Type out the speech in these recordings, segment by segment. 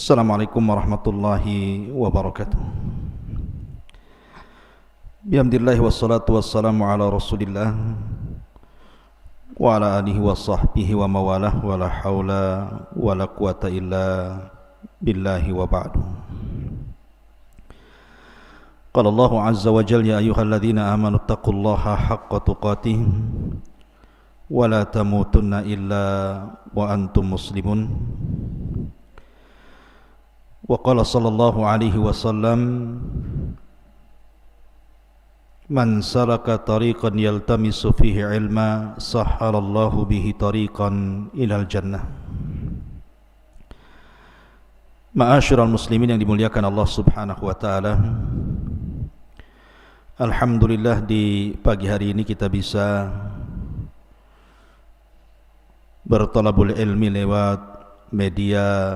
Assalamualaikum warahmatullahi wabarakatuh. Bihamdillah wassalatu wassalamu ala rasulillah wa ala alihi wa sahbihi wa mawalah wa la hawla wa la quwata illa billahi wa ba'du. Qala Allahu azza wa jalla ya ayyuhalladzina amanu taqullaha haqqa tuqatih wa la tamutunna illa wa antum muslimun. Wa qala sallallahu alaihi wasallam man salaka tariqan yaltamisu fihi ilma sahhalallahu bihi tariqan ilal jannah. Ma'asyiral muslimin yang dimuliakan Allah Subhanahu wa taala, alhamdulillah di pagi hari ini kita bisa bertalabul ilmi lewat media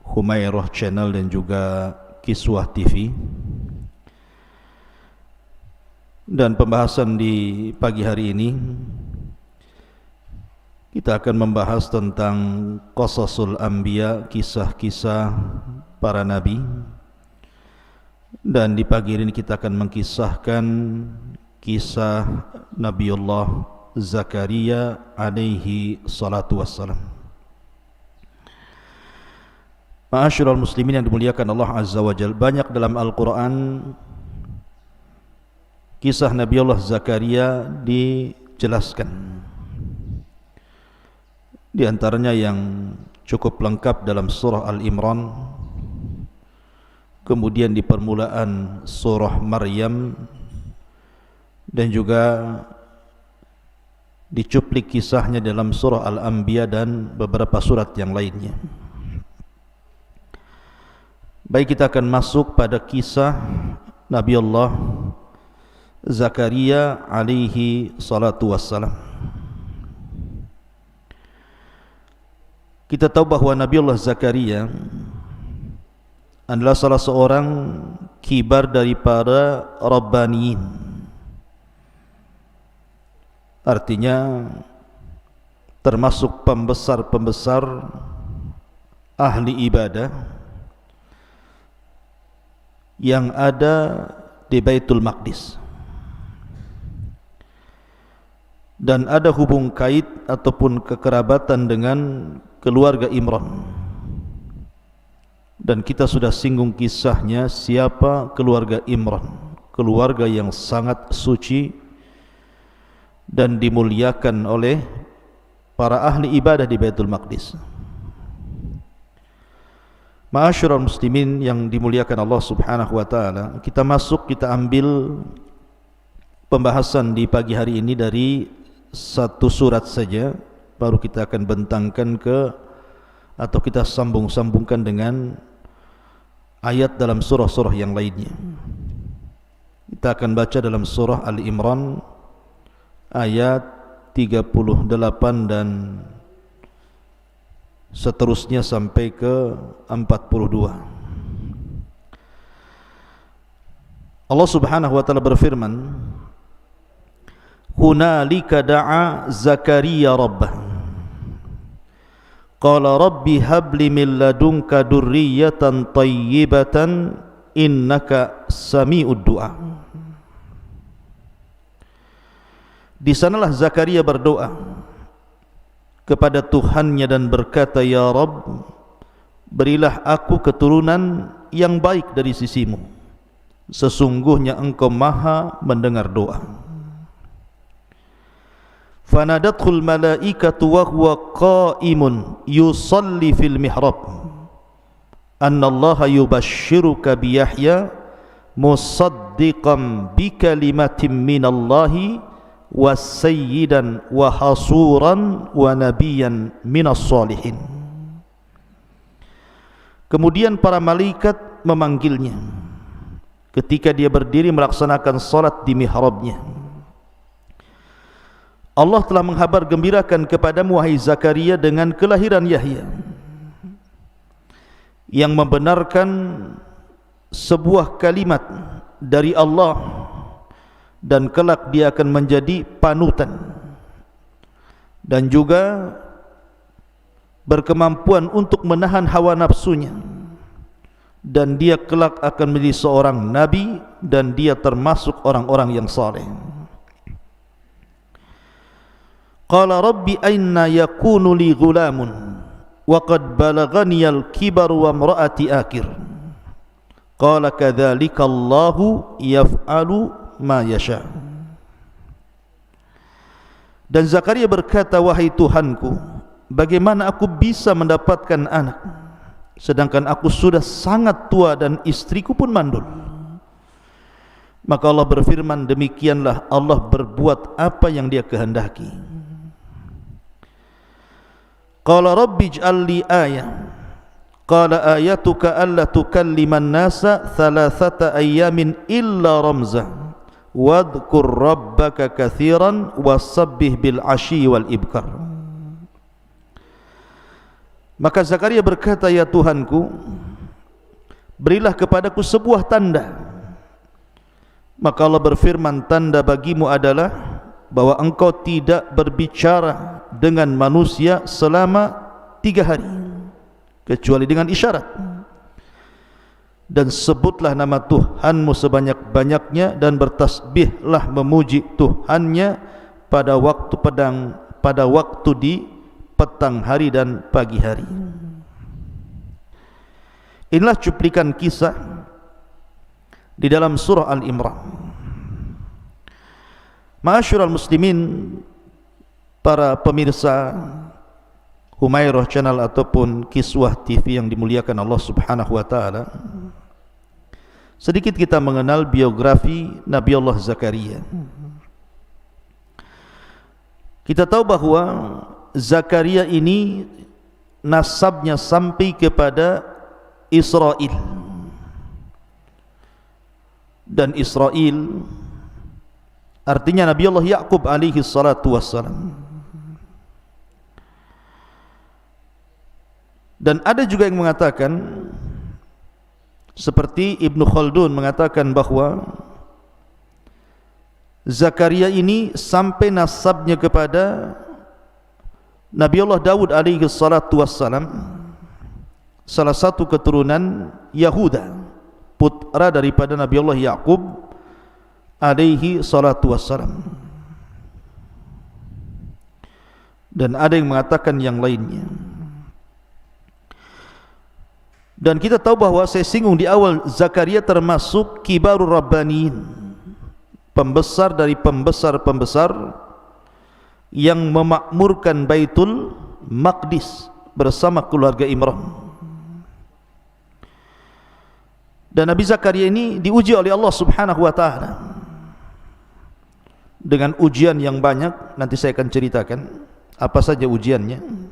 Humairah Channel dan juga Kiswah TV. Dan pembahasan di pagi hari ini kita akan membahas tentang qasasul anbiya, kisah-kisah para nabi. Dan di pagi ini kita akan mengkisahkan kisah Nabiullah Zakaria alaihi salatu wassalam. Ma'asyiral muslimin yang dimuliakan Allah Azza wa Jalla, banyak dalam Al-Quran kisah Nabiullah Zakaria dijelaskan. Di antaranya yang cukup lengkap dalam surah Al-Imran, kemudian di permulaan surah Maryam, dan juga dicuplik kisahnya dalam surah Al-Anbiya dan beberapa surat yang lainnya. Baik, kita akan masuk pada kisah Nabiullah Zakaria alaihi salatu wassalam. Kita tahu bahawa Nabiullah Zakaria adalah salah seorang kibar dari para Rabbaniyin. Artinya termasuk pembesar-pembesar ahli ibadah yang ada di Baitul Maqdis, dan ada hubung kait ataupun kekerabatan dengan keluarga Imran. Dan kita sudah singgung kisahnya, siapa keluarga Imran, keluarga yang sangat suci dan dimuliakan oleh para ahli ibadah di Baitul Maqdis. Ma'asyiral muslimin yang dimuliakan Allah Subhanahu wa taala, kita ambil pembahasan di pagi hari ini dari satu surat saja, baru kita akan bentangkan atau kita sambung-sambungkan dengan ayat dalam surah-surah yang lainnya. Kita akan baca dalam surah Al-Imran ayat 38 dan seterusnya sampai ke 42. Allah Subhanahu wa taala berfirman, hunalika da'a Zakaria rabbah qala rabbi habli min ladunka dzurriyyatan thayyibatan innaka sami'ud du'a. Di sanalah Zakaria berdoa kepada Tuhannya dan berkata, ya Rabb, berilah aku keturunan yang baik dari sisimu, sesungguhnya engkau maha mendengar doa. Fanadathul malaikatu wa huwa qa'imun yusalli fil mihrab annallaha yubashshiruka bi Yahya musaddiqan bi kalimatin minallahi wa sayyidan wa hasuran wa nabiyan minas salihin. Kemudian para malaikat memanggilnya ketika dia berdiri melaksanakan salat di mihrabnya. Allah telah menghabar gembirakan kepadamu wahai Zakaria dengan kelahiran Yahya yang membenarkan sebuah kalimat dari Allah, dan kelak dia akan menjadi panutan dan juga berkemampuan untuk menahan hawa nafsunya dan dia kelak akan menjadi seorang nabi, dan dia termasuk orang-orang yang saleh. Qala rabbi aina yakunu li ghulamun wa qad balaghani al-kibar wa imraati akir. Qala kadzalika Allahu yaf'alu ma yasha. Dan Zakaria berkata, wahai Tuhanku, bagaimana aku bisa mendapatkan anak sedangkan aku sudah sangat tua dan istriku pun mandul? Maka Allah berfirman, demikianlah Allah berbuat apa yang dia kehendaki. Qala rabbi ij'al li ayah. Qala ayatuka alla tukalliman nasa thalathata ayyamin illa ramza wadhkur rabbaka katsiran wasabbih bil ashi wal ibkar. Maka Zakaria berkata, ya Tuhanku, berilah kepadaku sebuah tanda. Maka Allah berfirman, tanda bagimu adalah bahwa engkau tidak berbicara dengan manusia selama 3 hari kecuali dengan isyarat, dan sebutlah nama Tuhanmu sebanyak-banyaknya dan bertasbihlah memuji Tuhannya pada waktu pedang, pada waktu di petang hari dan pagi hari. Inilah cuplikan kisah di dalam surah Al-Imran. Ma'asyiral muslimin, para pemirsa Humairah Channel ataupun Kiswah TV yang dimuliakan Allah Subhanahu wa taala, sedikit kita mengenal biografi Nabi Allah Zakaria. Kita tahu bahwa Zakaria ini nasabnya sampai kepada Israel, dan Israel artinya Nabi Allah Ya'qub alaihi salatu wassalam. Dan ada juga yang mengatakan, seperti Ibnu Khaldun mengatakan bahwa Zakaria ini sampai nasabnya kepada Nabi Allah Daud alaihi salatu wassalam, salah satu keturunan Yahuda, putra daripada Nabi Allah Ya'qub alaihi salatu wassalam. Dan ada yang mengatakan yang lainnya. Dan kita tahu bahwa saya singgung di awal, Zakaria termasuk kibarur rabbaniin, pembesar dari pembesar-pembesar yang memakmurkan Baitul Maqdis bersama keluarga Imran. Dan Nabi Zakaria ini diuji oleh Allah Subhanahu wa taala dengan ujian yang banyak. Nanti saya akan ceritakan apa saja ujiannya.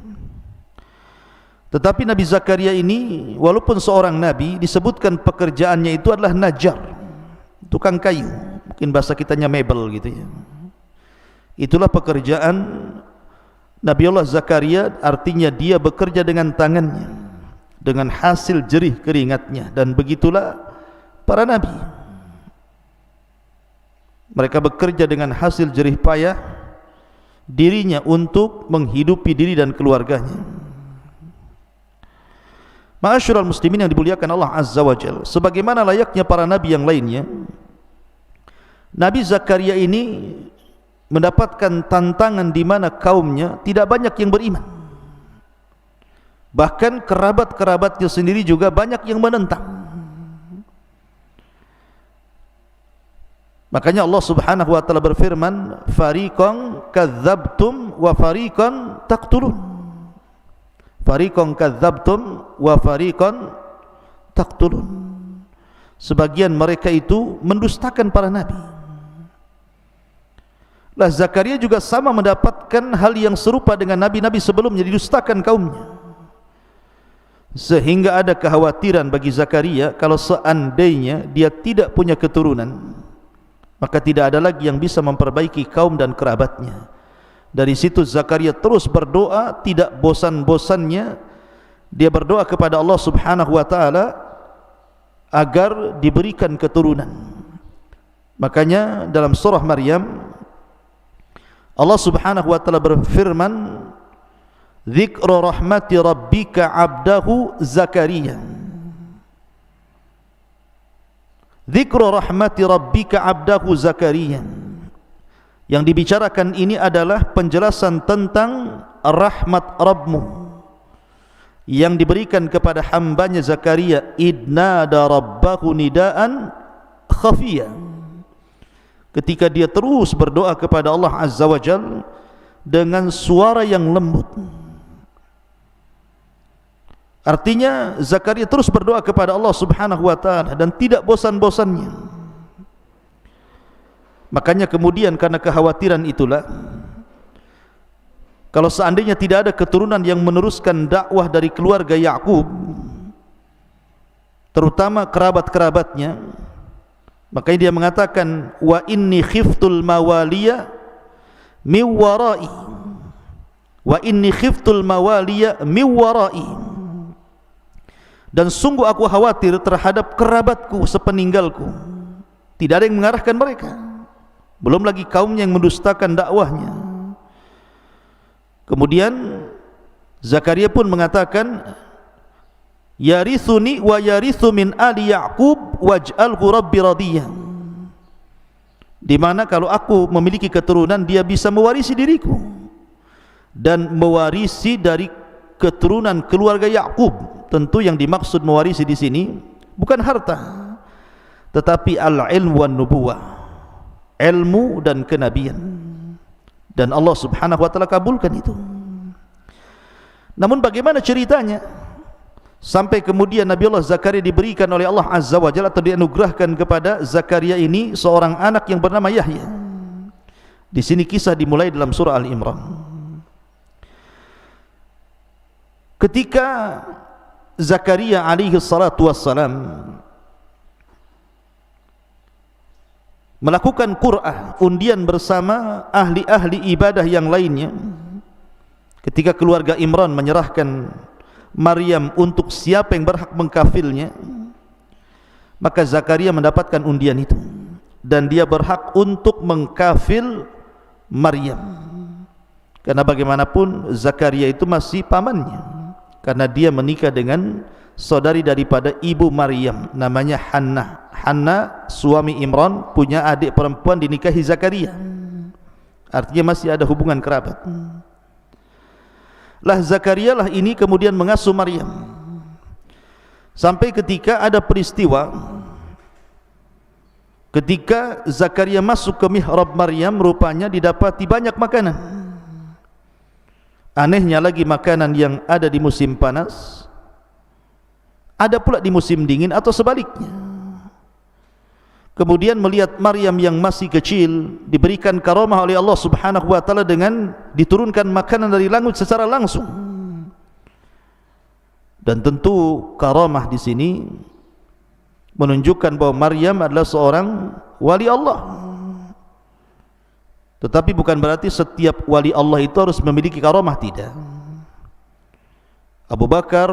Tetapi Nabi Zakaria ini walaupun seorang nabi, disebutkan pekerjaannya itu adalah najjar, tukang kayu, mungkin bahasa kitanya mebel gitu ya. Itulah pekerjaan Nabi Allah Zakaria, artinya dia bekerja dengan tangannya, dengan hasil jerih keringatnya. Dan begitulah para nabi, mereka bekerja dengan hasil jerih payah dirinya untuk menghidupi diri dan keluarganya. Ma'asyiral muslimin yang dimuliakan Allah Azza wa Jalla, sebagaimana layaknya para nabi yang lainnya, Nabi Zakaria ini mendapatkan tantangan di mana kaumnya tidak banyak yang beriman. Bahkan kerabat-kerabatnya sendiri juga banyak yang menentang. Makanya Allah Subhanahu wa taala berfirman, fariqan kadzabtum wa fariqan taqtulun. Fariqan kadzabtum wa fariqan taqtulun. Sebagian mereka itu mendustakan para nabi. Lah Zakaria juga sama mendapatkan hal yang serupa dengan nabi-nabi sebelumnya, didustakan kaumnya. Sehingga ada kekhawatiran bagi Zakaria, kalau seandainya dia tidak punya keturunan, maka tidak ada lagi yang bisa memperbaiki kaum dan kerabatnya. Dari situ Zakaria terus berdoa, tidak bosan-bosannya dia berdoa kepada Allah Subhanahu wa taala agar diberikan keturunan. Makanya dalam surah Maryam Allah Subhanahu wa taala berfirman, dzikru rahmati rabbika 'abdahu Zakaria. Dzikru rahmati rabbika 'abdahu Zakaria. Yang dibicarakan ini adalah penjelasan tentang rahmat Rabbmu yang diberikan kepada hambanya Zakaria. Idnada rabbahu nidaan khafiyya, ketika dia terus berdoa kepada Allah Azza wa Jalla dengan suara yang lembut. Artinya Zakaria terus berdoa kepada Allah Subhanahu wa taala dan tidak bosan-bosannya. Makanya kemudian karena kekhawatiran itulah, kalau seandainya tidak ada keturunan yang meneruskan dakwah dari keluarga Yakub, terutama kerabat-kerabatnya, makanya dia mengatakan, wa inni khiftul mawaliya min warai, wa inni khiftul mawaliya min warai, dan sungguh aku khawatir terhadap kerabatku sepeninggalku, tidak ada yang mengarahkan mereka, belum lagi kaumnya yang mendustakan dakwahnya. Kemudian Zakaria pun mengatakan, yarithuni wa yarithu min ali Ya'qub waj'alhu rabbi radiyan, di mana kalau aku memiliki keturunan, dia bisa mewarisi diriku dan mewarisi dari keturunan keluarga Ya'qub. Tentu yang dimaksud mewarisi di sini bukan harta, tetapi al-ilm wan nubuwah, ilmu dan kenabian, dan Allah Subhanahu wa taala kabulkan itu. Namun bagaimana ceritanya sampai kemudian Nabi Allah Zakaria diberikan oleh Allah Azza wa Jalla, atau dianugerahkan kepada Zakaria ini seorang anak yang bernama Yahya? Di sini kisah dimulai dalam surah Al-Imran. Ketika Zakaria alaihi salatu wassalam melakukan qur'ah, undian bersama ahli-ahli ibadah yang lainnya, ketika keluarga Imran menyerahkan Maryam untuk siapa yang berhak mengkafilnya, maka Zakaria mendapatkan undian itu dan dia berhak untuk mengkafil Maryam, karena bagaimanapun Zakaria itu masih pamannya, karena dia menikah dengan saudari daripada ibu Maryam, namanya Hannah. Hannah suami Imran punya adik perempuan dinikahi Zakaria, artinya masih ada hubungan kerabat. Lah Zakaria lah ini kemudian mengasuh Maryam, sampai ketika ada peristiwa ketika Zakaria masuk ke mihrab Maryam, rupanya didapati banyak makanan. Anehnya lagi, makanan yang ada di musim panas ada pula di musim dingin atau sebaliknya. Kemudian melihat Maryam yang masih kecil diberikan karamah oleh Allah Subhanahu wa taala dengan diturunkan makanan dari langit secara langsung. Dan tentu karamah di sini menunjukkan bahwa Maryam adalah seorang wali Allah. Tetapi bukan berarti setiap wali Allah itu harus memiliki karamah, tidak. Abu Bakar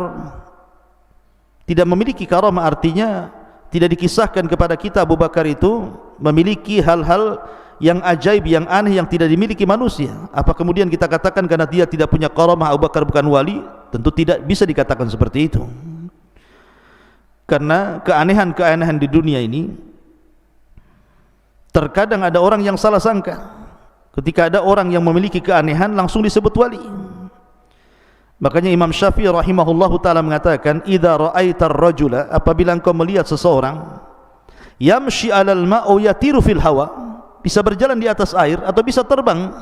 tidak memiliki karamah, artinya tidak dikisahkan kepada kita Abu Bakar itu memiliki hal-hal yang ajaib, yang aneh, yang tidak dimiliki manusia. Apa kemudian kita katakan karena dia tidak punya karamah Abu Bakar bukan wali? Tentu tidak bisa dikatakan seperti itu. Karena keanehan-keanehan di dunia ini terkadang ada orang yang salah sangka. Ketika ada orang yang memiliki keanehan langsung disebut wali. Makanya Imam Syafi'i rahimahullahu taala mengatakan, idza ra'aitar rajula, apabila engkau melihat seseorang yamshi 'alal ma'u yatiru fil hawa, bisa berjalan di atas air atau bisa terbang,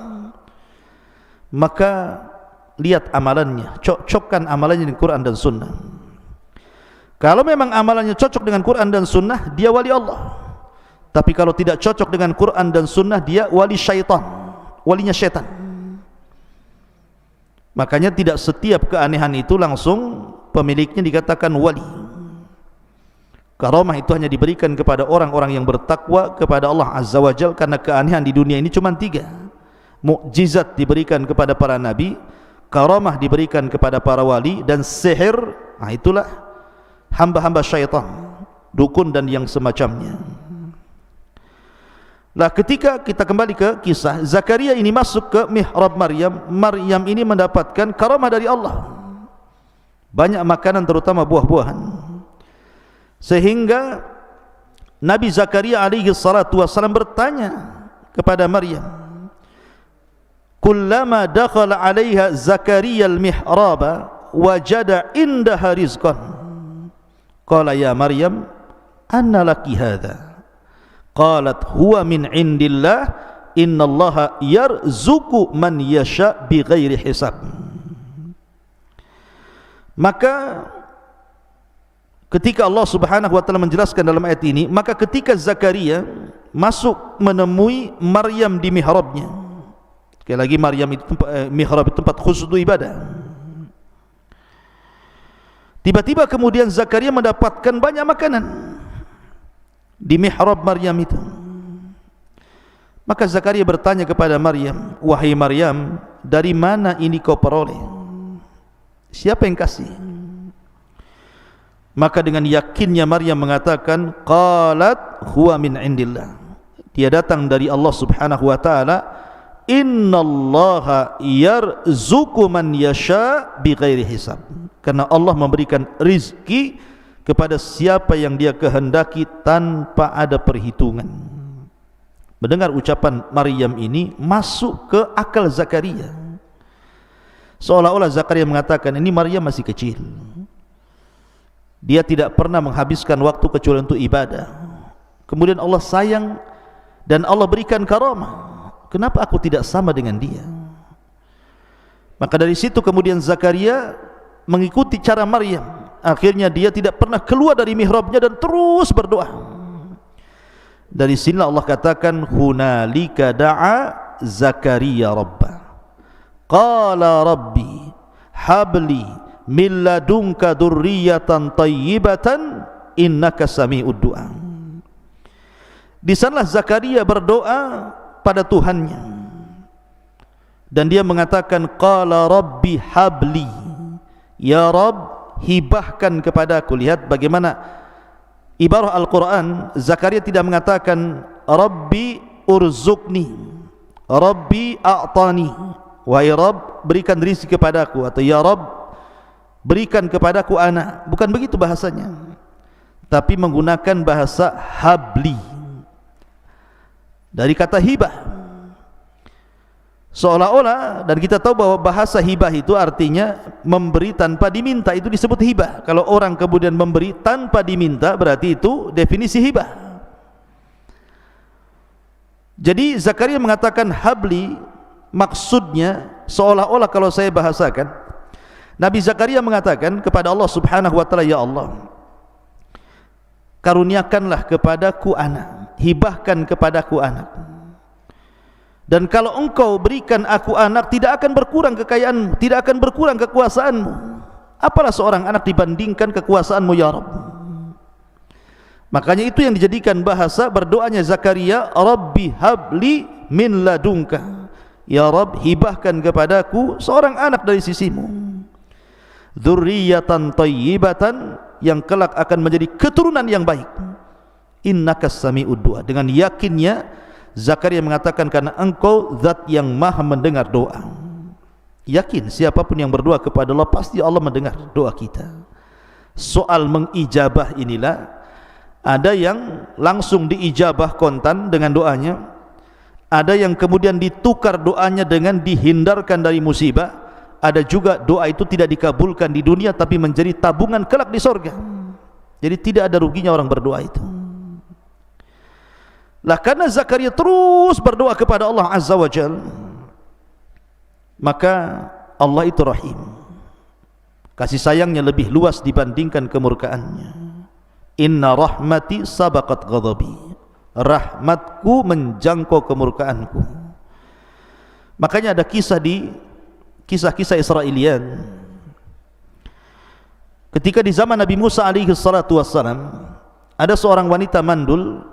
maka lihat amalannya, cocokkan amalannya dengan Quran dan Sunnah. Kalau memang amalannya cocok dengan Quran dan Sunnah, dia wali Allah. Tapi kalau tidak cocok dengan Quran dan Sunnah, dia wali syaitan, walinya syaitan. Makanya tidak setiap keanehan itu langsung pemiliknya dikatakan wali. Karamah itu hanya diberikan kepada orang-orang yang bertakwa kepada Allah Azza wa Jalla, karena keanehan di dunia ini cuma 3. Mukjizat diberikan kepada para nabi, karamah diberikan kepada para wali, dan sihir, nah itulah hamba-hamba syaitan, dukun dan yang semacamnya. Lah ketika kita kembali ke kisah, Zakaria ini masuk ke mihrab Maryam. Maryam ini mendapatkan karamah dari Allah, banyak makanan terutama buah-buahan, sehingga Nabi Zakaria alaihi salatu wassalam bertanya kepada Maryam, kullama dakhala 'alaiha Zakaria al-mihraba wajada indaha rizqan qala ya Maryam anna laki hadha qalat huwa min indillah innallaha yarzuqu man yasha bighairi hisab. Maka ketika Allah Subhanahu wa taala menjelaskan dalam ayat ini, maka ketika Zakaria masuk menemui Maryam di mihrabnya, sekali lagi Maryam itu mihrab itu tempat khusus untuk ibadah, tiba-tiba kemudian Zakaria mendapatkan banyak makanan di mihrab Maryam itu. Maka Zakaria bertanya kepada Maryam, wahai Maryam, dari mana ini kau peroleh? Siapa yang kasih? Maka dengan yakinnya Maryam mengatakan, qalat huwa min indillah, dia datang dari Allah Subhanahu wa taala, innallaha yarzuqu man yasha bighairi hisab, karena Allah memberikan rizki kepada siapa yang dia kehendaki tanpa ada perhitungan. Mendengar ucapan Maryam ini masuk ke akal Zakaria, seolah-olah Zakaria mengatakan ini Maryam masih kecil, dia tidak pernah menghabiskan waktu kecuali untuk ibadah, kemudian Allah sayang dan Allah berikan karamah, kenapa aku tidak sama dengan dia? Maka dari situ kemudian Zakaria mengikuti cara Maryam, akhirnya dia tidak pernah keluar dari mihrabnya dan terus berdoa. Dari sini Allah katakan, hunalika da'a Zakaria rabbah qala rabbi habli min ladunka dzurriyyatan thayyibatan innaka sami'ud du'a. Di sanalah Zakaria berdoa pada Tuhannya dan dia mengatakan, qala rabbi habli, ya Rabb, hibahkan kepadaku. Lihat bagaimana ibarah Al-Quran. Zakaria tidak mengatakan rabbi urzuqni, rabbi a'tani, wahai Rabb berikan rizki kepadaku, atau ya Rabb berikan kepadaku anak. Bukan begitu bahasanya, tapi menggunakan bahasa habli dari kata hibah, seolah-olah, dan kita tahu bahwa bahasa hibah itu artinya memberi tanpa diminta, itu disebut hibah. Kalau orang kemudian memberi tanpa diminta, berarti itu definisi hibah. Jadi Zakaria mengatakan habli, maksudnya seolah-olah kalau saya bahasakan, Nabi Zakaria mengatakan kepada Allah Subhanahu wa taala, ya Allah, karuniakanlah kepadaku anak, hibahkan kepadaku anak, dan kalau engkau berikan aku anak, tidak akan berkurang kekayaanmu, tidak akan berkurang kekuasaanmu. Apalah seorang anak dibandingkan kekuasaanmu ya Rabb. Makanya itu yang dijadikan bahasa berdoanya Zakaria, Rabbi habli min ladunka, ya Rabb hibahkan kepadaku seorang anak dari sisimu, dzurriyyatan thayyibatan, yang kelak akan menjadi keturunan yang baik, innaka sami'ud du'a. Dengan yakinnya Zakaria mengatakan, karena engkau zat yang maha mendengar doa. Yakin siapapun yang berdoa kepada Allah, pasti Allah mendengar doa kita. Soal mengijabah inilah, ada yang langsung diijabah kontan dengan doanya, ada yang kemudian ditukar doanya dengan dihindarkan dari musibah, ada juga doa itu tidak dikabulkan di dunia tapi menjadi tabungan kelak di sorga. Jadi tidak ada ruginya orang berdoa itu. Lah karena Zakaria terus berdoa kepada Allah Azza wa Jal, maka Allah itu rahim, kasih sayangnya lebih luas dibandingkan kemurkaannya. Inna rahmati sabaqat ghadabi, rahmatku menjangkau kemurkaanku. Makanya ada kisah di kisah-kisah Israelian, ketika di zaman Nabi Musa alaihi salatu wassalam, ada seorang wanita mandul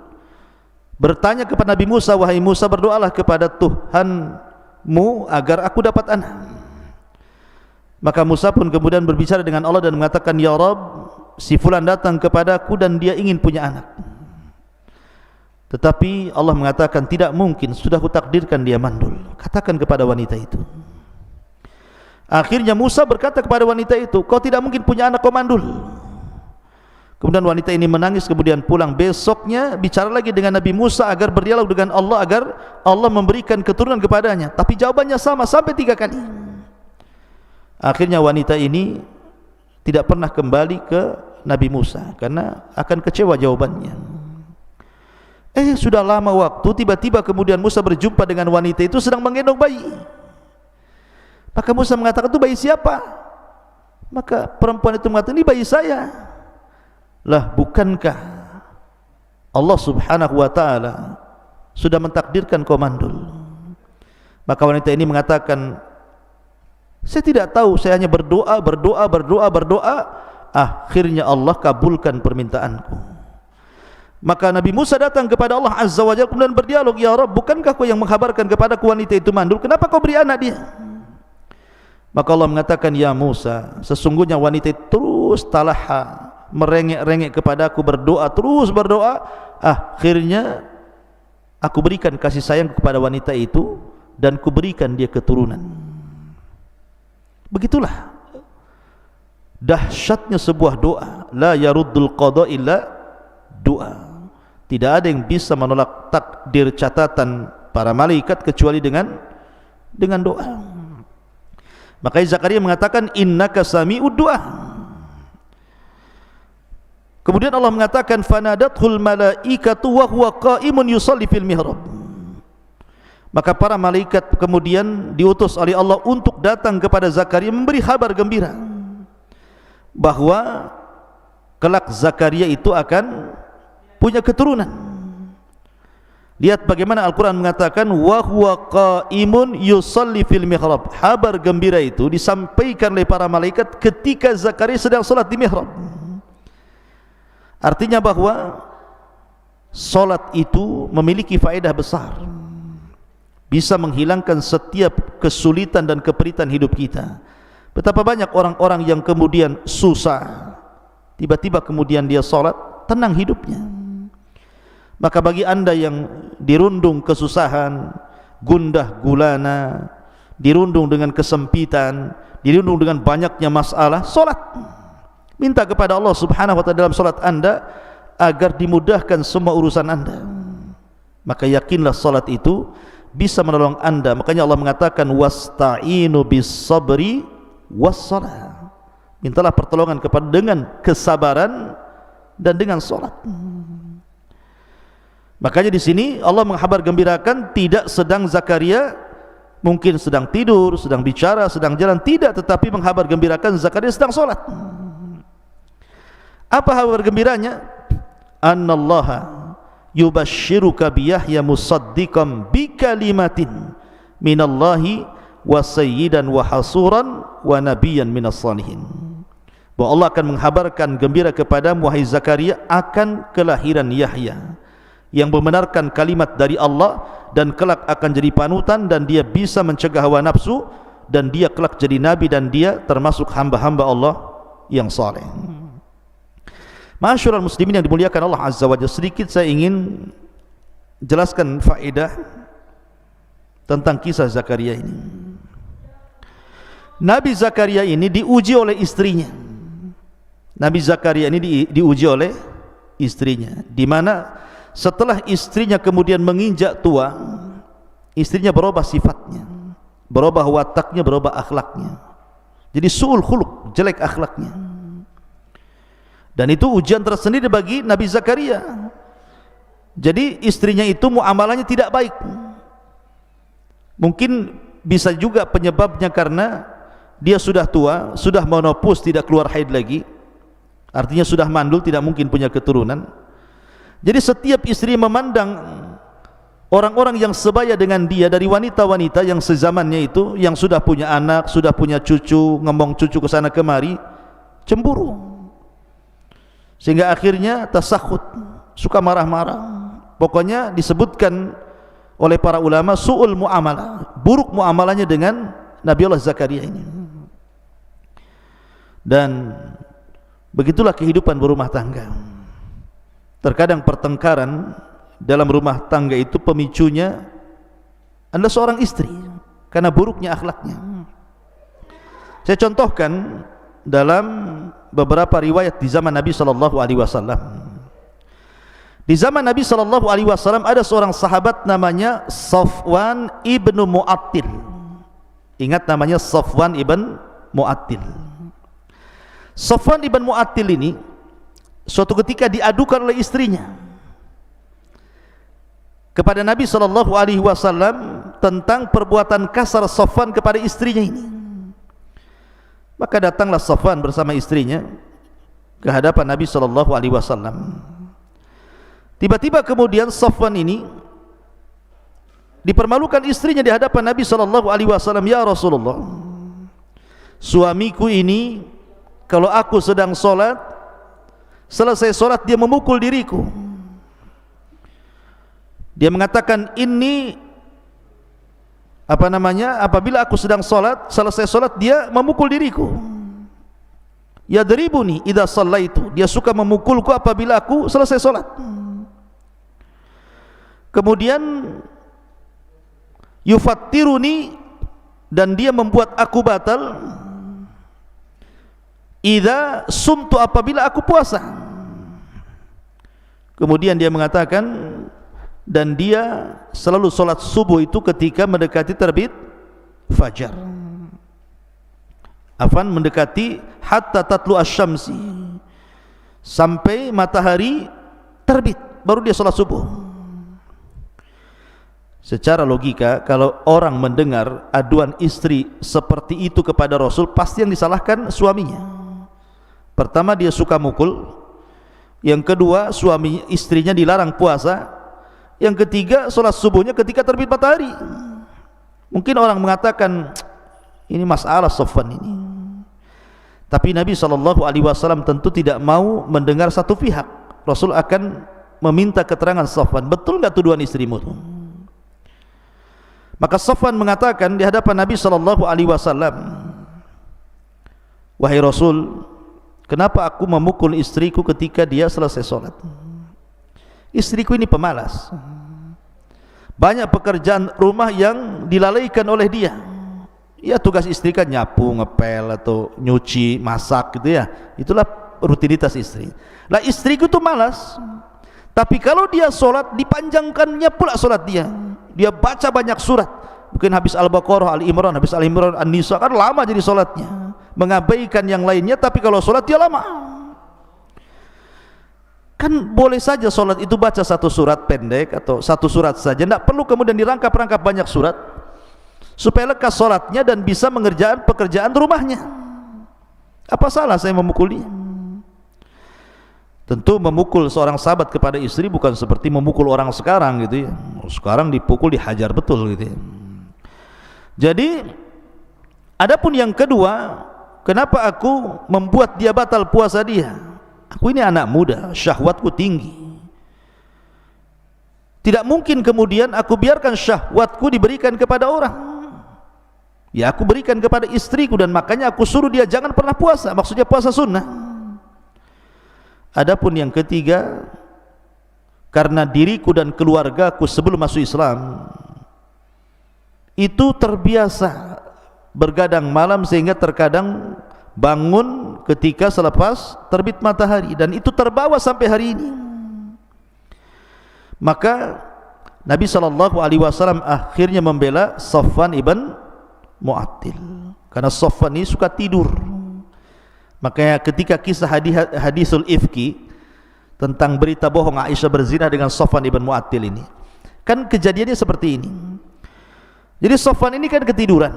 bertanya kepada Nabi Musa, wahai Musa, berdoalah kepada Tuhanmu agar aku dapat anak. Maka Musa pun kemudian berbicara dengan Allah dan mengatakan, ya Rabb, si fulan datang kepadaku dan dia ingin punya anak, tetapi Allah mengatakan tidak mungkin, sudah kutakdirkan dia mandul. Katakan kepada wanita itu. Akhirnya Musa berkata kepada wanita itu, kau tidak mungkin punya anak, kau mandul. Kemudian Kemudian wanita ini menangis, kemudian pulang. Besoknya bicara lagi dengan Nabi Musa agar berdialog dengan Allah, agar Allah memberikan keturunan kepadanya. Tapi jawabannya sama sampai 3 kali. Akhirnya wanita ini tidak pernah kembali ke Nabi Musa karena akan kecewa jawabannya. Sudah lama waktu, tiba-tiba kemudian Musa berjumpa dengan wanita itu sedang menggendong bayi. Maka Musa mengatakan, itu bayi siapa? Maka perempuan itu mengatakan, ini bayi saya. Lah, bukankah Allah subhanahu wa ta'ala sudah mentakdirkan kau mandul? Maka wanita ini mengatakan, saya tidak tahu, saya hanya berdoa. Akhirnya Allah kabulkan permintaanku. Maka Nabi Musa datang kepada Allah Azza wa Jalla kemudian berdialog, ya Rabb, bukankah kau yang menghabarkan kepadaku wanita itu mandul? Kenapa kau beri anak dia? Maka Allah mengatakan, ya Musa, sesungguhnya wanita itu terus talaha, merengek-rengek kepadaku, berdoa, terus berdoa. Akhirnya aku berikan kasih sayang kepada wanita itu dan kuberikan dia keturunan. Begitulah dahsyatnya sebuah doa. La yaruddul qada illa doa. Tidak ada yang bisa menolak takdir catatan para malaikat kecuali dengan doa. Makanya Zakaria mengatakan, innaka sami'ud du'a. Kemudian Allah mengatakan, fanadathul malaikatu wa huwa qa'imun yusalli fil mihrab. Maka para malaikat kemudian diutus oleh Allah untuk datang kepada Zakaria memberi kabar gembira bahwa kelak Zakaria itu akan punya keturunan. Lihat bagaimana Al-Quran mengatakan, wa huwa qa'imun yusalli fil mihrab. Kabar gembira itu disampaikan oleh para malaikat ketika Zakaria sedang salat di mihrab. Artinya bahwa salat itu memiliki faedah besar, bisa menghilangkan setiap kesulitan dan keperitan hidup kita. Betapa banyak orang-orang yang kemudian susah, tiba-tiba kemudian dia salat, tenang hidupnya. Maka bagi anda yang dirundung kesusahan, gundah gulana, dirundung dengan kesempitan, dirundung dengan banyaknya masalah, salat. Minta kepada Allah subhanahu wa ta'ala dalam salat anda agar dimudahkan semua urusan anda. Maka yakinlah salat itu bisa menolong anda. Makanya Allah mengatakan, wasta'inu bis sabri was salat. Mintalah pertolongan kepada dengan kesabaran dan dengan salat. Makanya di sini Allah menghabar gembirakan tidak sedang Zakaria mungkin sedang tidur, sedang bicara, sedang jalan, tidak, tetapi menghabar gembirakan Zakaria sedang salat. Apa kabar gembiranya? Annallaha yubashshiruka bi Yahya musaddiqan bi kalimatin minallahi wa sayyidan wa hasuran wa nabiyyan minas salihin. Bahwa Allah akan menghabarkan gembira kepada wahai Zakaria akan kelahiran Yahya yang membenarkan kalimat dari Allah dan kelak akan jadi panutan, dan dia bisa mencegah hawa nafsu, dan dia kelak jadi nabi, dan dia termasuk hamba-hamba Allah yang saleh. Ma'asyiral muslimin yang dimuliakan Allah Azza wa Jalla, sedikit saya ingin jelaskan faedah tentang kisah Zakaria ini. Nabi Zakaria ini diuji oleh istrinya. Nabi Zakaria ini diuji oleh istrinya, di mana setelah istrinya kemudian menginjak tua, istrinya berubah sifatnya, berubah wataknya, berubah akhlaknya. Jadi su'ul khuluq, jelek akhlaknya. Dan itu ujian tersendiri bagi Nabi Zakaria. Jadi istrinya itu muamalahnya tidak baik. Mungkin bisa juga penyebabnya karena dia sudah tua, sudah menopause, tidak keluar haid lagi. Artinya sudah mandul, tidak mungkin punya keturunan. Jadi setiap istri memandang orang-orang yang sebaya dengan dia dari wanita-wanita yang sezamannya itu, yang sudah punya anak, sudah punya cucu, ngomong cucu ke sana kemari, cemburu. Sehingga akhirnya tasakhut, suka marah-marah. Pokoknya disebutkan oleh para ulama su'ul muamalah, buruk muamalahnya dengan Nabiullah Zakaria ini. Dan begitulah kehidupan berumah tangga. Terkadang pertengkaran dalam rumah tangga itu pemicunya adalah seorang istri karena buruknya akhlaknya. Saya contohkan dalam beberapa riwayat di zaman Nabi sallallahu alaihi wasallam. Di zaman Nabi sallallahu alaihi wasallam ada seorang sahabat namanya Safwan ibnu Mu'attil. Ingat namanya Safwan ibn Mu'attil. Safwan ibn Mu'attil ini suatu ketika diadukan oleh istrinya kepada Nabi sallallahu alaihi wasallam tentang perbuatan kasar Safwan kepada istrinya ini. Maka datanglah Safwan bersama istrinya ke hadapan Nabi sallallahu alaihi wasallam. Tiba-tiba kemudian Safwan ini dipermalukan istrinya di hadapan Nabi sallallahu alaihi wasallam. Ya Rasulullah, suamiku ini kalau aku sedang solat, selesai solat dia memukul diriku. Dia mengatakan ini apabila aku sedang solat, selesai solat dia memukul diriku. Yadribuni idza shallaitu, dia suka memukulku apabila aku selesai solat. Kemudian yufattiruni, dan dia membuat aku batal idza sumtu, apabila aku puasa. Kemudian dia mengatakan, dan dia selalu solat subuh itu ketika mendekati terbit fajar, mendekati hatta tatlu asyamsi, sampai matahari terbit baru dia solat subuh. Secara logika, kalau orang mendengar aduan istri seperti itu kepada Rasul, pasti yang disalahkan suaminya. Pertama, dia suka mukul. Yang kedua, istrinya dilarang puasa. Yang ketiga, sholat subuhnya ketika terbit matahari. Mungkin orang mengatakan ini masalah Safwan ini, tapi Nabi SAW tentu tidak mau mendengar satu pihak. Rasul akan meminta keterangan Safwan, betul nggak tuduhan istrimu itu? Maka Safwan mengatakan di hadapan Nabi SAW, wahai Rasul, kenapa aku memukul istriku ketika dia selesai sholat? Istriku ini pemalas, banyak pekerjaan rumah yang dilalaikan oleh dia. Ya, tugas istri kan nyapu, ngepel, atau nyuci, masak gitu ya. Itulah rutinitas istri. Lah istriku tuh malas, tapi kalau dia sholat, dipanjangkannya pula sholat dia. Dia baca banyak surat, mungkin habis Al-Baqarah, Al-Imran, habis Al-Imran, An-Nisa, kan lama jadi sholatnya, mengabaikan yang lainnya. Tapi kalau sholat dia lama. Kan boleh saja sholat itu baca satu surat pendek atau satu surat saja, tidak perlu kemudian dirangkap-rangkap banyak surat, supaya lekas sholatnya dan bisa mengerjakan pekerjaan rumahnya. Apa salah saya memukul dia? Tentu memukul seorang sahabat kepada istri bukan seperti memukul orang sekarang gitu ya. Sekarang dipukul, dihajar betul gitu ya. Jadi adapun yang kedua, kenapa aku membuat dia batal puasa dia? Aku ini anak muda, syahwatku tinggi. Tidak mungkin kemudian aku biarkan syahwatku diberikan kepada orang. Ya, aku berikan kepada istriku, dan makanya aku suruh dia jangan pernah puasa, maksudnya puasa sunnah. Adapun yang ketiga, karena diriku dan keluargaku sebelum masuk Islam itu terbiasa bergadang malam, sehingga terkadang bangun ketika selepas terbit matahari, dan itu terbawa sampai hari ini. Maka Nabi SAW akhirnya membela Safwan ibn Mu'attil, karena Safwan ini suka tidur. Makanya ketika kisah hadisul ifki, tentang berita bohong Aisyah berzina dengan Safwan ibn Mu'attil ini, kan kejadiannya seperti ini. Jadi Safwan ini kan ketiduran,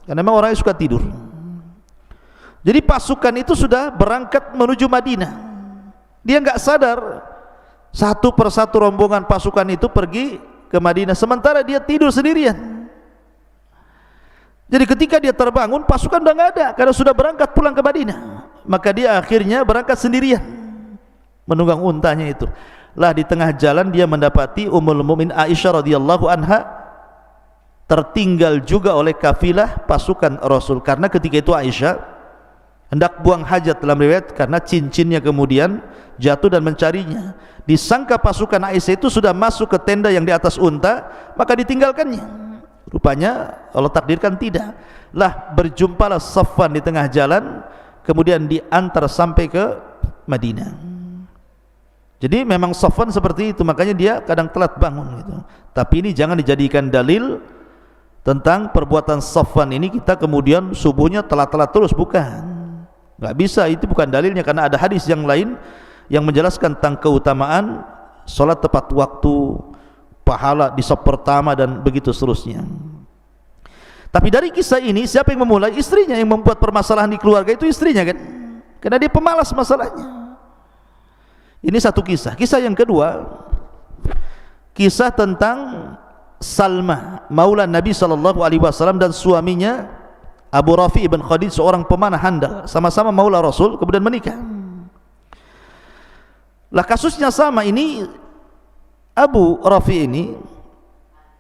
karena memang orangnya suka tidur. Jadi pasukan itu sudah berangkat menuju Madinah, dia nggak sadar satu persatu rombongan pasukan itu pergi ke Madinah, sementara dia tidur sendirian. Jadi ketika dia terbangun, pasukan sudah nggak ada, karena sudah berangkat pulang ke Madinah. Maka dia akhirnya berangkat sendirian, menunggang untanya itu. Lah di tengah jalan dia mendapati Ummul Mukminin Aisyah radhiyallahu anha tertinggal juga oleh kafilah pasukan Rasul, karena ketika itu Aisyah hendak buang hajat dalam riwayat, karena cincinnya kemudian jatuh dan mencarinya. Disangka pasukan Aisyah itu sudah masuk ke tenda yang di atas unta, maka ditinggalkannya. Rupanya Allah takdirkan tidak. Lah berjumpalah Safwan di tengah jalan, kemudian diantar sampai ke Madinah. Jadi memang Safwan seperti itu, makanya dia kadang telat bangun gitu. Tapi ini jangan dijadikan dalil tentang perbuatan Safwan ini kita kemudian subuhnya telat-telat terus, bukan. Enggak bisa, itu bukan dalilnya, karena ada hadis yang lain yang menjelaskan tentang keutamaan salat tepat waktu, pahala di saf pertama dan begitu seterusnya. Tapi dari kisah ini siapa yang memulai? Istrinya. Yang membuat permasalahan di keluarga itu istrinya kan, karena dia pemalas masalahnya. Ini satu kisah. Kisah yang kedua, kisah tentang Salma maula Nabi SAW dan suaminya Abu Rafi ibn Khadij, seorang pemanah handal, sama-sama maula Rasul, kemudian menikah. Lah kasusnya sama ini. Abu Rafi ini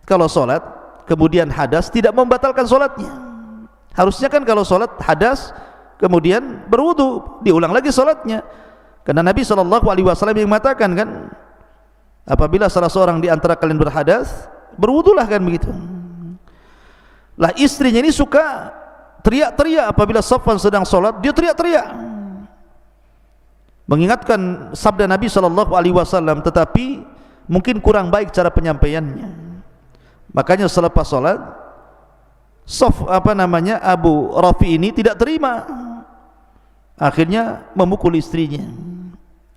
kalau sholat kemudian hadas, tidak membatalkan sholatnya. Harusnya kan kalau sholat hadas kemudian berwudu, diulang lagi sholatnya, karena Nabi SAW yang mengatakan kan, apabila salah seorang di antara kalian berhadas, berwudulah, kan begitu. Lah istrinya ini suka teriak-teriak apabila Safwan sedang sholat, dia teriak-teriak mengingatkan sabda Nabi SAW, tetapi mungkin kurang baik cara penyampaiannya. Makanya selepas sholat, Abu Rafi ini tidak terima, akhirnya memukul istrinya.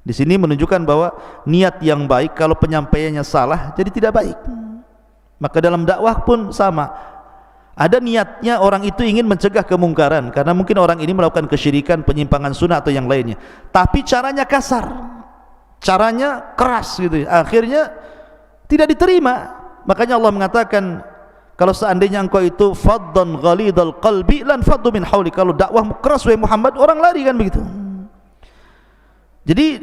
Di sini menunjukkan bahwa niat yang baik kalau penyampaiannya salah jadi tidak baik. Maka dalam dakwah pun sama, ada niatnya orang itu ingin mencegah kemungkaran, karena mungkin orang ini melakukan kesyirikan, penyimpangan sunnah atau yang lainnya, tapi caranya kasar, caranya keras gitu, akhirnya tidak diterima. Makanya Allah mengatakan, kalau seandainya engkau itu faddan ghalidhal qalbi lan faddu min hawli, kalau dakwahmu keras wahai Muhammad, orang lari, kan begitu. Jadi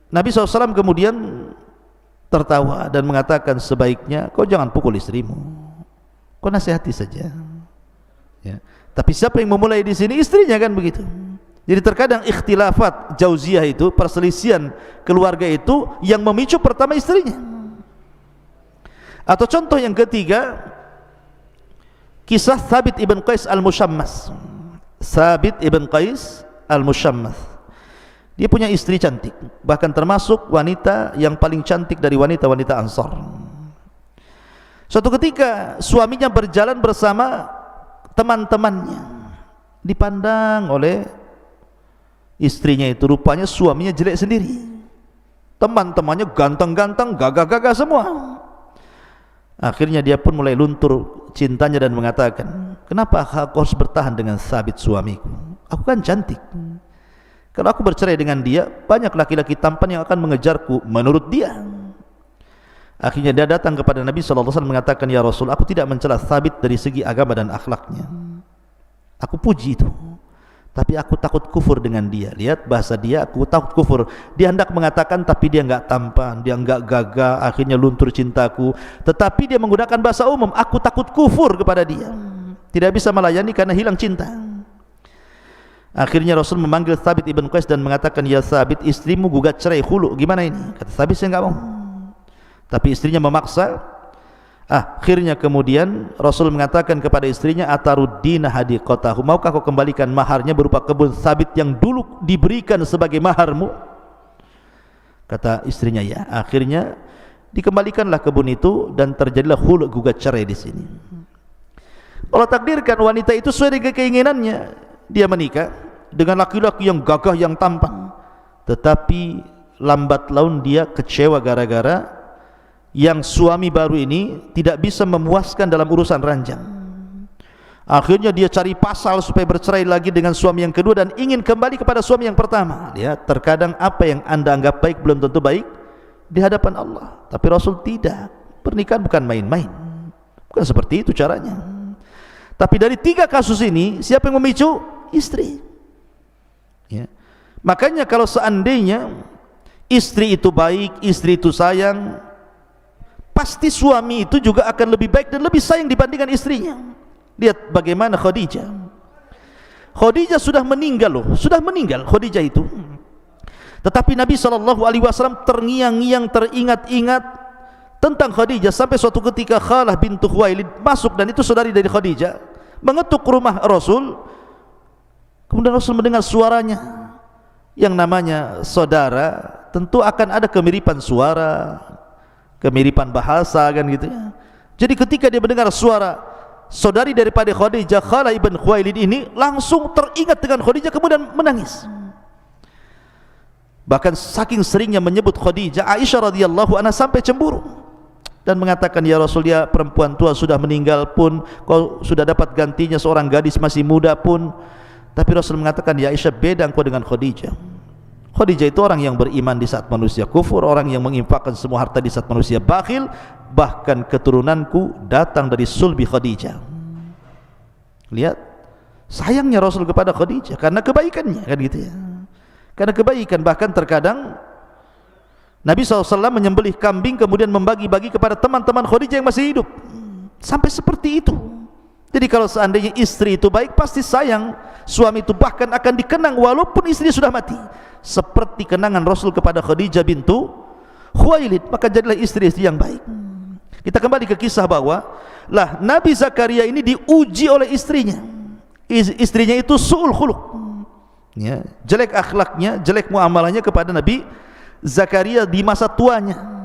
Nabi SAW kemudian tertawa dan mengatakan, sebaiknya kau jangan pukul istrimu, kau nasihati saja ya. Tapi siapa yang memulai di sini? Istrinya, kan begitu. Jadi terkadang ikhtilafat jauziyah itu, perselisihan keluarga itu yang memicu pertama istrinya. Atau contoh yang ketiga, kisah Thabit ibn Qais al-Mushammas. Thabit ibn Qais al-Mushammas, dia punya istri cantik, bahkan termasuk wanita yang paling cantik dari wanita-wanita Ansar. Suatu ketika suaminya berjalan bersama teman-temannya, dipandang oleh istrinya itu, rupanya suaminya jelek sendiri, teman-temannya ganteng-ganteng, gagah-gagah semua. Akhirnya dia pun mulai luntur cintanya dan mengatakan, kenapa aku harus bertahan dengan Thabit suamiku? Aku kan cantik. Kalau aku bercerai dengan dia, banyak laki-laki tampan yang akan mengejarku menurut dia. Akhirnya dia datang kepada Nabi SAW mengatakan, ya Rasul, aku tidak mencela Thabit dari segi agama dan akhlaknya, aku puji itu, tapi aku takut kufur dengan dia. Lihat bahasa dia, aku takut kufur. Dia hendak mengatakan tapi dia enggak tampan, dia enggak gagah, akhirnya luntur cintaku, tetapi dia menggunakan bahasa umum, aku takut kufur kepada dia, tidak bisa melayani karena hilang cinta. Akhirnya Rasul memanggil Thabit ibn Qais dan mengatakan, ya Thabit, istrimu gugat cerai khulu, gimana ini? Kata Thabit, saya enggak mau. Tapi istrinya memaksa. Akhirnya kemudian Rasul mengatakan kepada istrinya, ataruddina hadiqatahu, maukah kau kembalikan maharnya berupa kebun Thabit yang dulu diberikan sebagai maharmu? Kata istrinya ya. Akhirnya dikembalikanlah kebun itu dan terjadilah khulu, gugat cerai di sini. Allah takdirkan wanita itu sesuai dengan keinginannya, dia menikah dengan laki-laki yang gagah, yang tampan, tetapi lambat laun dia kecewa gara-gara yang suami baru ini tidak bisa memuaskan dalam urusan ranjang. Akhirnya dia cari pasal supaya bercerai lagi dengan suami yang kedua dan ingin kembali kepada suami yang pertama. Lihat, terkadang apa yang anda anggap baik belum tentu baik di hadapan Allah. Tapi Rasul tidak. Pernikahan bukan main-main, bukan seperti itu caranya. Tapi dari tiga kasus ini, siapa yang memicu? Istri ya. Makanya kalau seandainya istri itu baik, istri itu sayang, pasti suami itu juga akan lebih baik dan lebih sayang dibandingkan istrinya. Lihat bagaimana Khadijah. Khadijah sudah meninggal loh, sudah meninggal Khadijah itu. Tetapi Nabi SAW terngiang-ngiang, teringat-ingat tentang Khadijah, sampai suatu ketika Khalah bintu Khuwailid masuk, dan itu saudari dari Khadijah, mengetuk rumah Rasul. Kemudian Rasul mendengar suaranya. Yang namanya saudara tentu akan ada kemiripan suara, kemiripan bahasa kan gitu ya. Jadi ketika dia mendengar suara saudari daripada Khadijah, Khalah ibn Khuwailid ini, langsung teringat dengan Khadijah kemudian menangis. Bahkan saking seringnya menyebut Khadijah, Aisyah radhiyallahu anha sampai cemburu dan mengatakan, ya Rasul, dia perempuan tua sudah meninggal pun, kau sudah dapat gantinya seorang gadis masih muda pun. Tapi Rasul mengatakan, ya Aisyah, beda engkau dengan Khadijah. Khadijah itu orang yang beriman di saat manusia kufur, orang yang menginfakkan semua harta di saat manusia bakhil. Bahkan keturunanku datang dari sulbi Khadijah. Lihat sayangnya Rasul kepada Khadijah karena kebaikannya, kan gitu ya. Karena kebaikan, bahkan terkadang Nabi SAW menyembelih kambing kemudian membagi-bagi kepada teman-teman Khadijah yang masih hidup. Sampai seperti itu. Jadi kalau seandainya istri itu baik, pasti sayang suami itu, bahkan akan dikenang walaupun istri sudah mati. Seperti kenangan Rasul kepada Khadijah bintu Khuwailid, maka jadilah istri-istri yang baik. Kita kembali ke kisah bahwa lah Nabi Zakaria ini diuji oleh istrinya. Istrinya itu su'ul khuluq, ya, jelek akhlaknya, jelek muamalahnya kepada Nabi Zakaria di masa tuanya.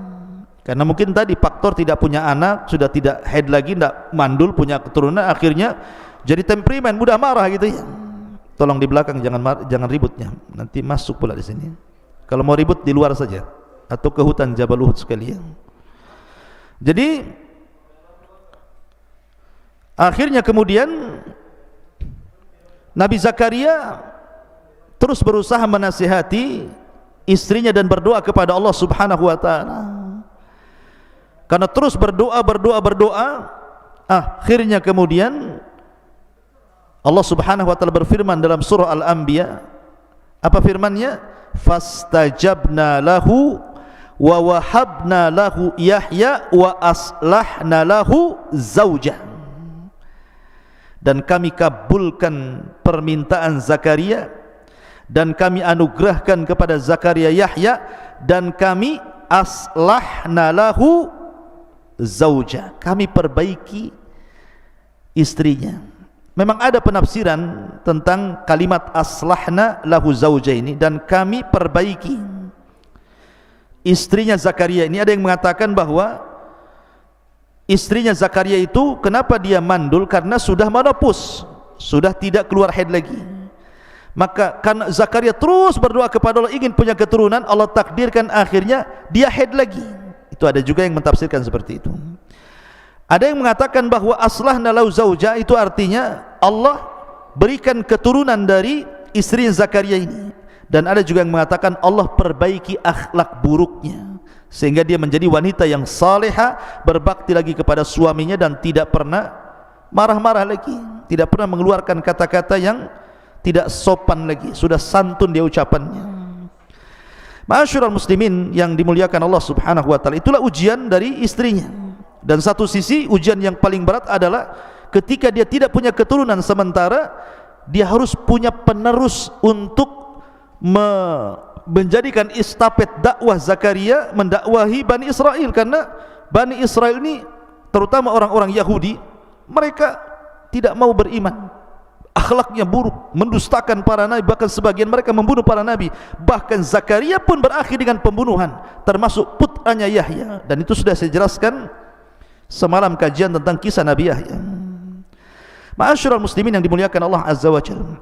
Karena mungkin tadi faktor tidak punya anak, sudah tidak haid lagi, tidak mandul, punya keturunan, akhirnya jadi temperamen, mudah marah gitu ya. Tolong di belakang jangan ributnya, nanti masuk pula di sini. Kalau mau ribut di luar saja atau ke hutan Jabal Uhud sekalian. Jadi akhirnya kemudian Nabi Zakaria terus berusaha menasihati istrinya dan berdoa kepada Allah Subhanahu wa taala. Karena terus berdoa, akhirnya kemudian Allah Subhanahu wa taala berfirman dalam surah Al-Anbiya. Apa firman-Nya? Fastajabna lahu wa wahabna lahu Yahya wa aslahna lahu zaujah. Dan kami kabulkan permintaan Zakaria, dan kami anugerahkan kepada Zakaria Yahya, dan kami aslahna lahu zaujah, kami perbaiki istrinya. Memang ada penafsiran tentang kalimat aslahna lahu zaujah ini, dan kami perbaiki istrinya Zakaria ini. Ada yang mengatakan bahwa istrinya Zakaria itu kenapa dia mandul, karena sudah menopause, sudah tidak keluar haid lagi. Maka karena Zakaria terus berdoa kepada Allah ingin punya keturunan, Allah takdirkan akhirnya dia haid lagi. Itu ada juga yang mentafsirkan seperti itu. Ada yang mengatakan bahwa aslahna lahu zaujah itu artinya Allah berikan keturunan dari istri Zakaria ini. Dan ada juga yang mengatakan Allah perbaiki akhlak buruknya sehingga dia menjadi wanita yang salehah, berbakti lagi kepada suaminya dan tidak pernah marah-marah lagi, tidak pernah mengeluarkan kata-kata yang tidak sopan lagi, sudah santun dia ucapannya. Ma'asyiral muslimin yang dimuliakan Allah Subhanahu wa taala, itulah ujian dari istrinya. Dan satu sisi ujian yang paling berat adalah ketika dia tidak punya keturunan, sementara dia harus punya penerus untuk menjadikan estafet dakwah Zakaria mendakwahi Bani Israel. Karena Bani Israel ini terutama orang-orang Yahudi, mereka tidak mau beriman, akhlaknya buruk, mendustakan para nabi, bahkan sebagian mereka membunuh para nabi. Bahkan Zakaria pun berakhir dengan pembunuhan, termasuk putranya Yahya. Dan itu sudah saya jelaskan semalam kajian tentang kisah Nabi Yahya. Ma'asyiral muslimin yang dimuliakan Allah Azza wa Jalla,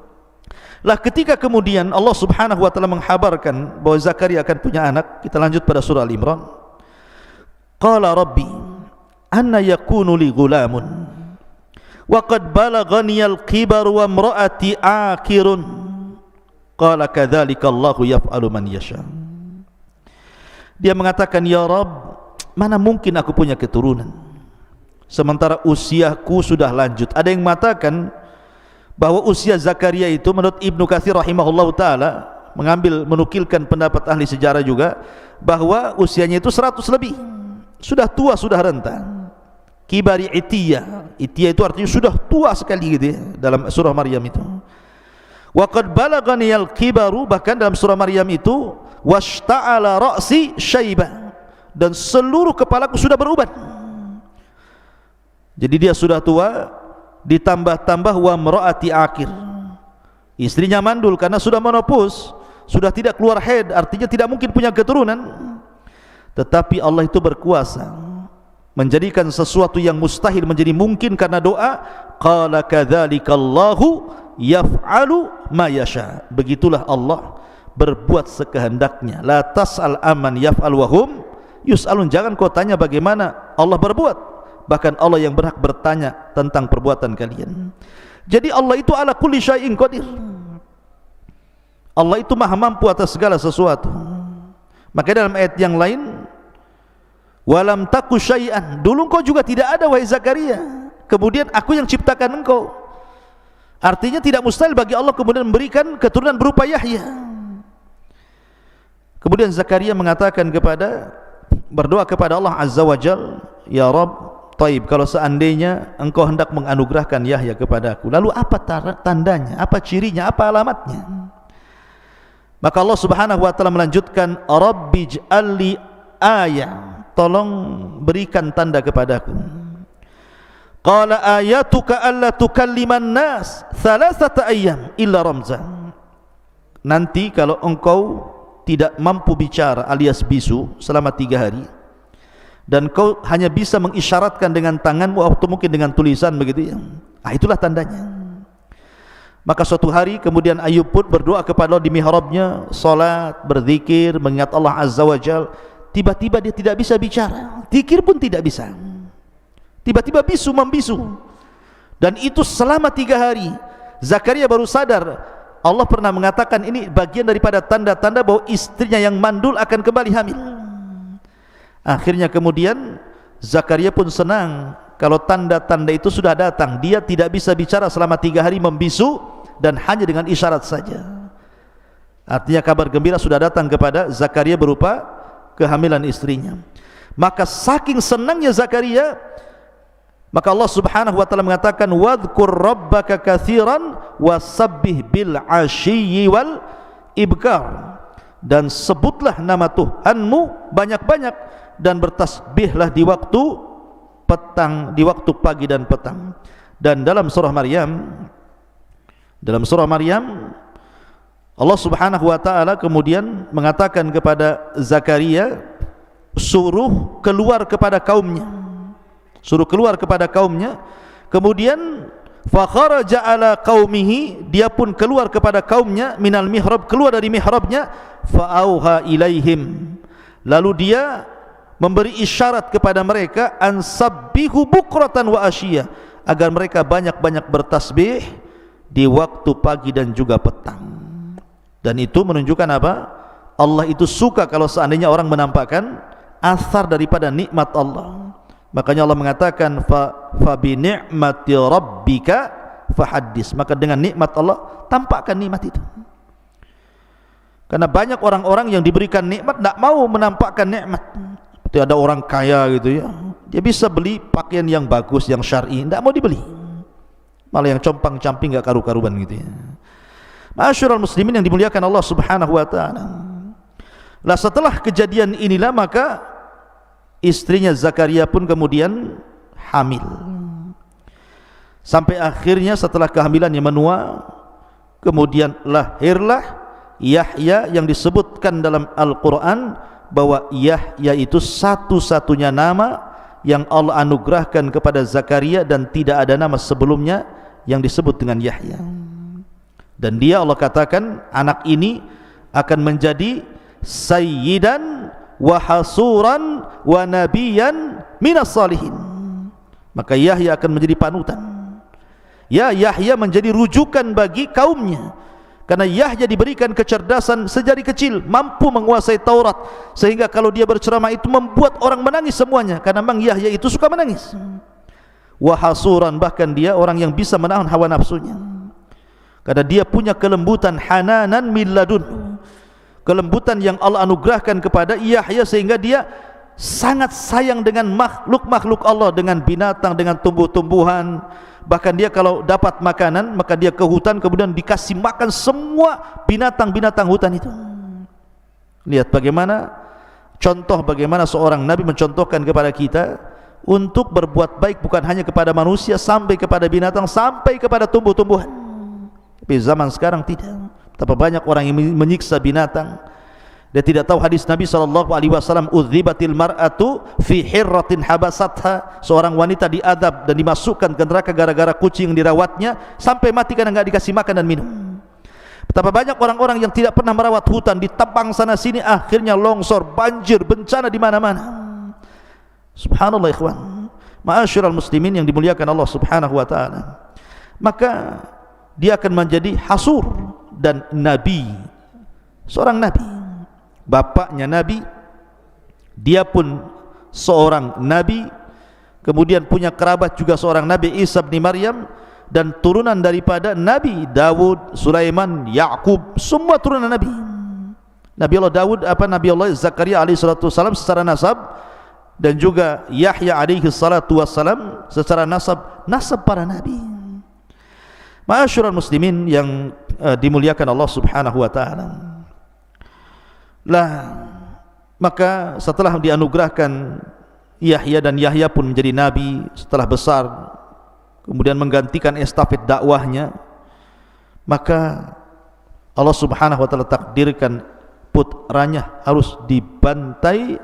lah ketika kemudian Allah Subhanahu wa taala menghabarkan bahwa Zakaria akan punya anak, kita lanjut pada surah Al-Imran. Qala rabbi anna yakunu li ghulamun wa qad balaghani al-kibar wa imraati aqirun. Qala kadzalika Allahu yaf'alu man yasha. Dia mengatakan, ya Rabb, mana mungkin aku punya keturunan sementara usiaku sudah lanjut. Ada yang mengatakan bahwa usia Zakaria itu menurut Ibnu Katsir rahimahullah ta'ala menukilkan pendapat ahli sejarah juga, bahwa usianya itu 100 lebih, sudah tua, sudah renta. Kibari itiyah, itiyah itu artinya sudah tua sekali gitu ya, dalam surah Maryam itu. Wa qad balaghani al-kibaru, bahkan dalam surah Maryam itu washta'ala ra'si syaibah, dan seluruh kepalaku sudah beruban. Jadi dia sudah tua, ditambah-tambah wa mraati akir, Istrinya mandul karena sudah menopause, sudah tidak keluar haid, artinya tidak mungkin punya keturunan. Tetapi Allah itu berkuasa menjadikan sesuatu yang mustahil menjadi mungkin karena doa. Qala kadzalikallaahu yaf'alu ma yasha. Begitulah Allah berbuat sekehendaknya. La tas'al aman yaf'al wa hum yus'alun. Jangan kau tanya bagaimana Allah berbuat, bahkan Allah yang berhak bertanya tentang perbuatan kalian. Jadi Allah itu ala kulli syai'in qadir. Allah itu maha mampu atas segala sesuatu. Maka dalam ayat yang lain, walam taku syai'an, dulu engkau juga tidak ada wahai Zakaria, kemudian aku yang ciptakan engkau. Artinya tidak mustahil bagi Allah kemudian memberikan keturunan berupa Yahya. Kemudian Zakaria mengatakan berdoa kepada Allah Azza wa Jal, ya Rabb, taib, kalau seandainya engkau hendak menganugerahkan Yahya kepadaku, lalu apa tandanya, apa cirinya, apa alamatnya? Maka Allah Subhanahu wa taala melanjutkan, Rabbij'alli ayah, tolong berikan tanda kepadaku. Qala ayatuka alla tukalliman nas thalathata ayyam illa ramzan. Nanti kalau engkau tidak mampu bicara alias bisu selama 3 hari, dan kau hanya bisa mengisyaratkan dengan tanganmu atau mungkin dengan tulisan begitu ya, itulah tandanya. Maka suatu hari kemudian Ayub pun berdoa kepada Allah di mihrabnya, salat, berzikir, mengingat Allah Azza wa Jal. Tiba-tiba dia tidak bisa bicara, zikir pun tidak bisa, tiba-tiba membisu, dan itu selama 3 hari. Zakaria baru sadar, Allah pernah mengatakan ini bagian daripada tanda-tanda bahwa istrinya yang mandul akan kembali hamil. Akhirnya kemudian Zakaria pun senang kalau tanda-tanda itu sudah datang. Dia tidak bisa bicara selama 3 hari, membisu dan hanya dengan isyarat saja. Artinya kabar gembira sudah datang kepada Zakaria berupa kehamilan istrinya. Maka saking senangnya Zakaria, maka Allah Subhanahu wa taala mengatakan, wadhkur rabbaka katsiran wasabbih bil ashiyyi wal ibkar, dan sebutlah nama Tuhanmu banyak-banyak dan bertasbihlah di waktu petang, di waktu pagi dan petang. Dan dalam surah Maryam Allah Subhanahu wa taala kemudian mengatakan kepada Zakaria, suruh keluar kepada kaumnya, kemudian fa kharaja ala qaumihi, dia pun keluar kepada kaumnya, minal mihrab, keluar dari mihrabnya, fa auha ilaihim, lalu dia memberi isyarat kepada mereka, ansabbihu bukratan wa asyiya, agar mereka banyak-banyak bertasbih di waktu pagi dan juga petang. Dan itu menunjukkan apa? Allah itu suka kalau seandainya orang menampakkan asar daripada nikmat Allah. Makanya Allah mengatakan, fa bi ni'mati rabbika fahaddis, maka dengan nikmat Allah tampakkan nikmat itu. Karena banyak orang-orang yang diberikan nikmat tidak mau menampakkan nikmat. Seperti ada orang kaya gitu ya, dia bisa beli pakaian yang bagus, yang syar'i, tidak mau dibeli, malah yang compang-camping gak karu-karuan gitu ya. Ma'asyiral muslimin yang dimuliakan Allah Subhanahu wa taala. Lah setelah kejadian inilah maka istrinya Zakaria pun kemudian hamil. Sampai akhirnya setelah kehamilannya menua, kemudian lahirlah Yahya yang disebutkan dalam Al-Quran bahwa Yahya itu satu-satunya nama yang Allah anugerahkan kepada Zakaria, dan tidak ada nama sebelumnya yang disebut dengan Yahya. Dan dia, Allah katakan, anak ini akan menjadi sayyidan wa hasuran wa nabiyan minas salihin. Maka Yahya akan menjadi panutan. Ya, Yahya menjadi rujukan bagi kaumnya, karena Yahya diberikan kecerdasan sejari kecil, mampu menguasai Taurat, sehingga kalau dia berceramah itu membuat orang menangis semuanya, karena memang Yahya itu suka menangis. Wa hasuran, bahkan dia orang yang bisa menahan hawa nafsunya, karena dia punya kelembutan, hananan min ladun, kelembutan yang Allah anugerahkan kepada Yahya, sehingga dia sangat sayang dengan makhluk-makhluk Allah, dengan binatang, dengan tumbuh-tumbuhan. Bahkan dia kalau dapat makanan, maka dia ke hutan, kemudian dikasih makan semua binatang-binatang hutan itu. Lihat bagaimana contoh, bagaimana seorang Nabi mencontohkan kepada kita untuk berbuat baik bukan hanya kepada manusia, sampai kepada binatang, sampai kepada tumbuh-tumbuhan. Tapi zaman sekarang tidak. Betapa banyak orang yang menyiksa binatang. Dia tidak tahu hadis Nabi SAW, "Udzibatil mar'atu fi hirratin habasatha." Seorang wanita diadab dan dimasukkan ke neraka gara-gara kucing dirawatnya sampai mati karena enggak dikasih makan dan minum. Betapa banyak orang-orang yang tidak pernah merawat hutan, ditebang sana sini, akhirnya longsor, banjir, bencana di mana-mana. Subhanallah ikhwan. Ma'asyiral muslimin yang dimuliakan Allah Subhanahu wa taala. Maka dia akan menjadi hasur dan nabi. Seorang nabi. Bapaknya nabi, dia pun seorang nabi, kemudian punya kerabat juga seorang nabi, Isa bin Maryam, dan turunan daripada Nabi Dawud, Sulaiman, Ya'qub, semua turunan nabi. Nabi Allah Dawud, Nabi Allah Zakaria alaihi salatu wassalam secara nasab, dan juga Yahya alaihi salatu wassalam secara nasab para nabi. Ma'asyiral muslimin yang dimuliakan Allah Subhanahu wa taala. Maka setelah dianugerahkan Yahya, dan Yahya pun menjadi nabi setelah besar, kemudian menggantikan estafet dakwahnya, maka Allah Subhanahu wa taala takdirkan putranya harus dibantai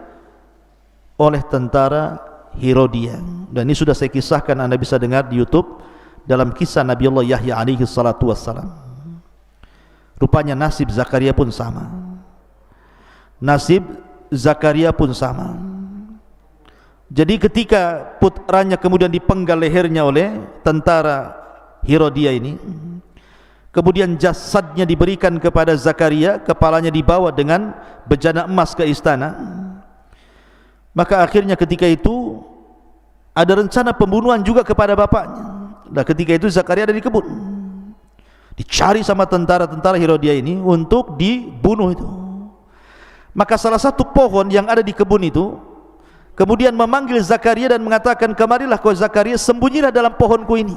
oleh tentara Herodia. Dan ini sudah saya kisahkan, Anda bisa dengar di YouTube dalam kisah Nabi Allah Yahya alaihi salatu wassalam. Rupanya nasib Zakaria pun sama. Nasib Zakaria pun sama. Jadi ketika putranya kemudian dipenggal lehernya oleh tentara Herodia ini, kemudian jasadnya diberikan kepada Zakaria, kepalanya dibawa dengan bejana emas ke istana. Maka akhirnya ketika itu ada rencana pembunuhan juga kepada bapaknya. Dan ketika itu Zakaria ada di kebun, dicari sama tentara-tentara Herodia ini untuk dibunuh itu. Maka salah satu pohon yang ada di kebun itu kemudian memanggil Zakaria dan mengatakan, "Kemarilah kau Zakaria, sembunyilah dalam pohonku ini."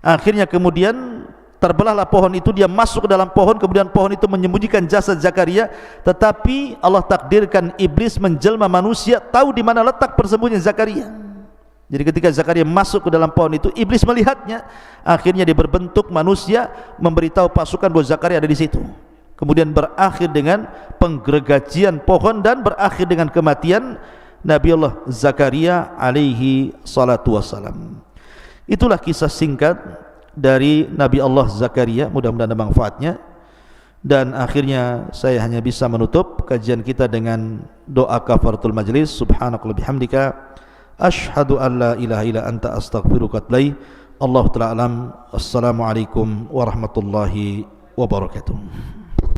Akhirnya kemudian terbelahlah pohon itu, dia masuk ke dalam pohon, kemudian pohon itu menyembunyikan jasad Zakaria. Tetapi Allah takdirkan iblis menjelma manusia, tahu di mana letak persembunyian Zakaria. Jadi ketika Zakaria masuk ke dalam pohon itu, iblis melihatnya. Akhirnya dia berbentuk manusia, memberitahu pasukan bahwa Zakaria ada di situ. Kemudian berakhir dengan penggergajian pohon dan berakhir dengan kematian Nabi Allah Zakaria alaihi salatu wassalam. Itulah kisah singkat dari Nabi Allah Zakaria, mudah-mudahan ada manfaatnya. Dan akhirnya saya hanya bisa menutup kajian kita dengan doa kafaratul majlis. Subhanakallahumma bihamdika asyhadu an la ilaha illa anta astaghfiruka wa atubu ilaik. Allahu ta'ala alam. Assalamualaikum warahmatullahi wabarakatuh.